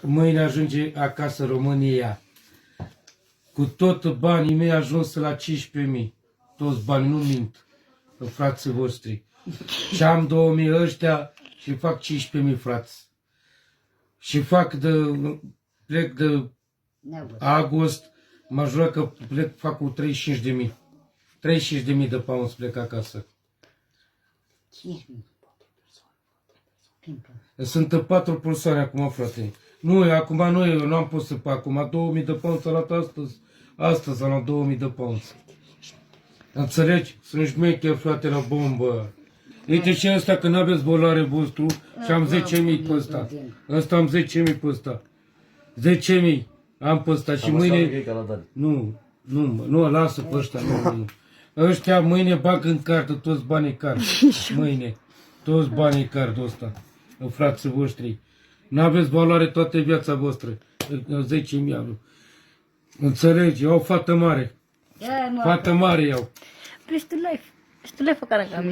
Mâine ajunge acasă România. Cu tot banii mei ajuns la 15.000. Toți banii, nu mint, frații voștri. Și am 2.000 ăștia și fac 15.000 frați. Și plec de august, mă jur că fac cu 35.000. 35.000 de pounds plec acasă. 5.000. Sunt 4 persoane acum, frate. Nu, acum nu, eu nu am pus să fac. Acum 2000 de pounds a luat astăzi. Astăzi am luat 2000 de pounds. Înțelegi? Sunt șmecher, frate, la bombă. Uite și ăsta, că n-aveți bolare vostru, și am 10.000 pe ăsta. Ăsta am 10.000 pe ăsta. 10.000 am pe ăsta și mâine... Nu, lasă pe ăștia, nu. Ăștia mâine bag în cardă toți banii card. Mâine. Toți banii cardul ăsta. Frații voștri. N-aveți valoare toată viața voastră. 10.000 am. Înțelegi? Eu o fată mare. Fată mare iau. Păi, știu life. Știu life-ul care am